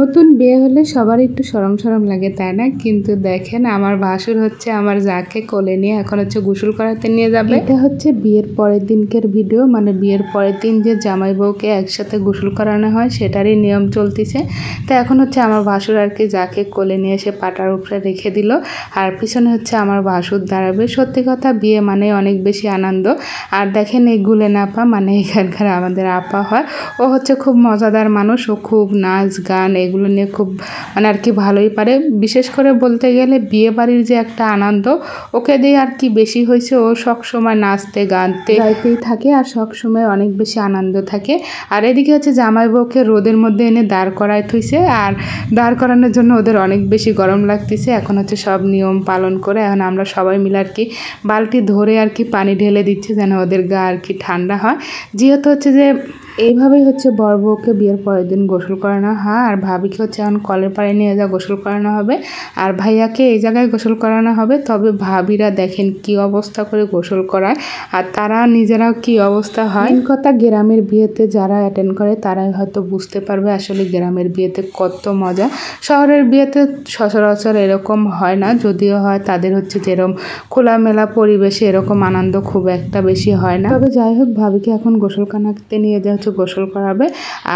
নতুন বিয়ে হলে সবার একটু শরম শরম লাগে, তাই না? কিন্তু দেখেন আমার ভাসুর হচ্ছে আমার যাকে কোলে নিয়ে এখন হচ্ছে গোসল করাতে নিয়ে যাবে। এটা হচ্ছে বিয়ের পরের দিনকের ভিডিও, মানে বিয়ের পরের দিন যে জামাই বউকে একসাথে গোসল করানো হয় সেটারই নিয়ম চলতেছে। তো এখন হচ্ছে আমার ভাসুর আর কি যাকে কোলে নিয়ে এসে পাটার উপরে রেখে দিল, আর পিছনে হচ্ছে আমার ভাসুর দাঁড়াবে। সত্যি কথা বিয়ে মানে অনেক বেশি আনন্দ। আর দেখেন এই গুলেন আপা, মানে এখানকার আমাদের আপা হয়, ও হচ্ছে খুব মজাদার মানুষ, ও খুব নাচ গান এগুলো নিয়ে খুব মানে আর কি ভালোই পারে। বিশেষ করে বলতে গেলে বিয়ে বাড়ির যে একটা আনন্দ ওকে দিয়ে আর কি বেশি হয়েছে। ও সবসময় নাচতে গানতে গাইতেই থাকে আর সবসময় অনেক বেশি আনন্দ থাকে। আর এদিকে হচ্ছে জামাই বউকে রোদের মধ্যে এনে দাঁড় করায় থুইছে, আর দাঁড় করানোর জন্য ওদের অনেক বেশি গরম লাগতেছে। এখন হচ্ছে সব নিয়ম পালন করে এখন আমরা সবাই মিলে আর কি বালতি ধরে আর কি পানি ঢেলে দিচ্ছি যেন ওদের গা আর কি ঠান্ডা হয়। যেহেতু হচ্ছে যে এইভাবেই হচ্ছে বর বউকে বিয়ের পরের দিন গোসল করানো হয়। আর ভাবিকে হচ্ছে এখন কলের পাড়ে নিয়ে যা গোসল করানো হবে, আর ভাইয়াকে এই জায়গায় গোসল করানো হবে। তবে ভাবিরা দেখেন কি অবস্থা করে গোসল করায়, আর তারা নিজেরাও কি অবস্থা হয়। কথা গ্রামের বিয়েতে যারা অ্যাটেন্ড করে তারাই হয়তো বুঝতে পারবে আসলে গ্রামের বিয়েতে কত মজা। শহরের বিয়েতে সচরাচর এরকম হয় না, যদিও হয় তাদের হচ্ছে যেরকম খোলামেলা পরিবেশে এরকম আনন্দ খুব একটা বেশি হয় না। তবে যাই হোক ভাবিকে এখন গোসলখানাতে নিয়ে যা হচ্ছে গোসল করাবে,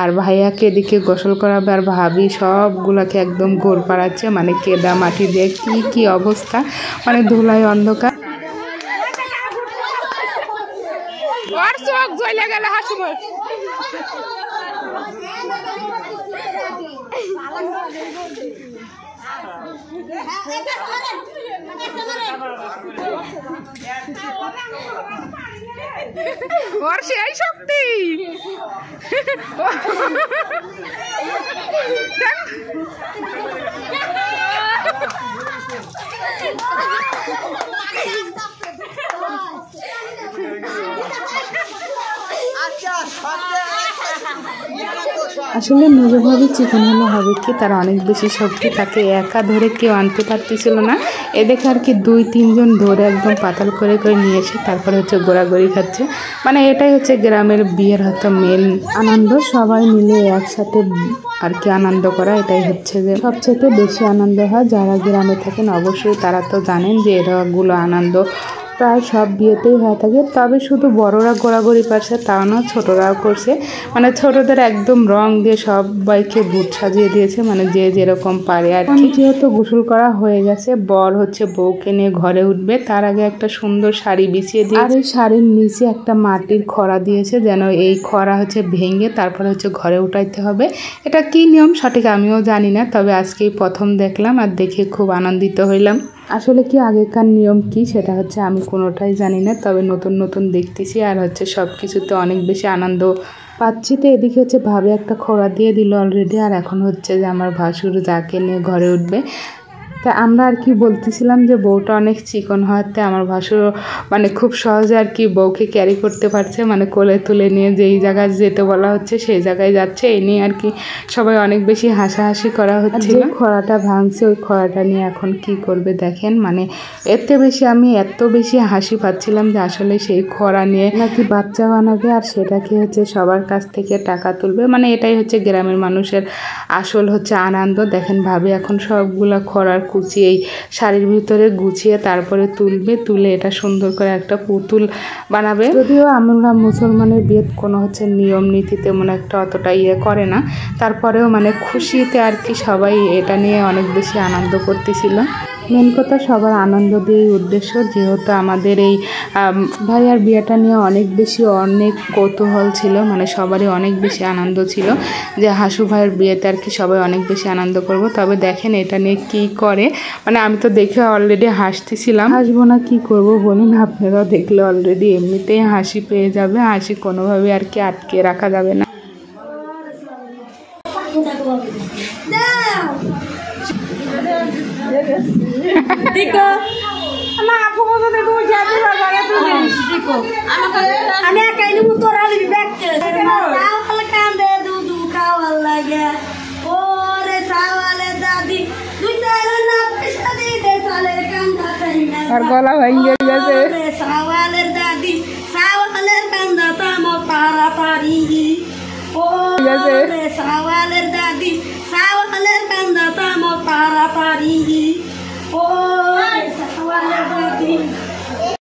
আর ভাইয়াকে এদিকে গোসল করাবে, আর ভাবি সবগুলাকে একদম গোল পাড়াচ্ছে, মানে কেদা মাটি দিয়ে কি অবস্থা, মানে ধুলায় অন্ধকার। সেই শক্তি আসলে মেজভাবে চিকন হলে হবে কি, তার অনেক বেশি শক্তি, তাকে একা ধরে কেউ আনতে পারতেছিল না। এ দেখে আর কি 2-3 জন ধরে একদম পাতাল করে নিয়ে এসে তারপরে হচ্ছে গোড়াগড়ি খাচ্ছে। মানে এটাই হচ্ছে গ্রামের বিয়ের হয়তো মেন আনন্দ, সবাই মিলে একসাথে আর কি আনন্দ করা, এটাই হচ্ছে যে সবচেয়ে বেশি আনন্দ হয়। যারা গ্রামে থাকেন অবশ্যই তারা তো জানেন যে এগুলো আনন্দ প্রায় সব বিয়েতেই হয়ে থাকে। তবে শুধু বড়রা গোড়াগড়ি পারছে তাও না, ছোটরাও করছে। মানে ছোটদের একদম রং দিয়ে সবাইকে ভূত সাজিয়ে দিয়েছে, মানে যে যেরকম পারে আর কি। যেহেতু গোসল করা হয়ে গেছে, বর হচ্ছে বউকে নিয়ে ঘরে উঠবে, তার আগে একটা সুন্দর শাড়ি বিছিয়ে দিয়ে, আর এই শাড়ির নিচে একটা মাটির খড়া দিয়েছে যেন এই খড়া হচ্ছে ভেঙে তারপরে হচ্ছে ঘরে উঠাইতে হবে। এটা কি নিয়ম সঠিক আমিও জানি না, তবে আজকেই প্রথম দেখলাম আর দেখে খুব আনন্দিত হইলাম। আসলে কি আগেকার নিয়ম কি সেটা হচ্ছে আমি কোনোটাই জানি না, তবে নতুন দেখতেছি আর হচ্ছে সব কিছুতে অনেক বেশি আনন্দ পাচ্ছি। তো এদিকে হচ্ছে ভাবে একটা খোড়া দিয়ে দিল অলরেডি, আর এখন হচ্ছে যে আমার ভাসুর যাকে নিয়ে ঘরে উঠবে। তা আমরা আর কি বলতেছিলাম যে বউটা অনেক চিকন হওয়াতে আমার ভাসুর মানে খুব সহজে আর কি বউকে ক্যারি করতে পারছে, মানে কোলে তুলে নিয়ে যেই জায়গায় যেতে বলা হচ্ছে সেই জায়গায় যাচ্ছে। এই নিয়ে আর কি সবাই অনেক বেশি হাসাহাসি করা হচ্ছে। যে খড়াটা ভাঙছে ওই খড়াটা নিয়ে এখন কি করবে দেখেন, মানে আমি এত বেশি হাসি পাচ্ছিলাম যে আসলে সেই খড়া নিয়ে নাকি বাচ্চা বানাবে, আর সেটাকে হচ্ছে সবার কাছ থেকে টাকা তুলবে। মানে এটাই হচ্ছে গ্রামের মানুষের আসল হচ্ছে আনন্দ। দেখেন ভাবে এখন সবগুলা খড়ার কুচি এই শাড়ির ভিতরে গুছিয়ে তারপরে তুলে এটা সুন্দর করে একটা পুতুল বানাবে। যদিও আমরা মুসলমানের বিয়ে কোনো হচ্ছে নিয়ম নীতি তেমন একটা অতটা করে না, তারপরেও মানে খুশিতে আর কি সবাই এটা নিয়ে অনেক বেশি আনন্দ করতেছিল। মেন কথা সবার আনন্দ দিয়েই উদ্দেশ্য, যেহেতু আমাদের এই ভাইয়ার বিয়েটা নিয়ে অনেক কৌতূহল ছিল, মানে সবারই অনেক বেশি আনন্দ ছিল যে হাসু ভাইয়ের বিয়েতে আর কি সবাই অনেক বেশি আনন্দ করব। তবে দেখেন এটা নিয়ে কি করে, মানে আমি তো দেখে অলরেডি হাসতেছিলাম, হাসবো না কি করব বলুন? আপনারাও দেখলে অলরেডি এমনিতেই হাসি পেয়ে যাবে, হাসি কোনোভাবে আর কি আটকে রাখা যাবে না। আমি একাই নিব তোর আলি দেখতে সাওয়াল কান্দে দুধু খাওয়ার লাগে ওরে সাওয়ালে দাদি দুই চাইলে না আর গলা ভেঙে গেছে। সাওয়ালের দাদি সাওয়ালের কান্দা তামো তাড়াতাড়ি ও সাওয়ালের দাদি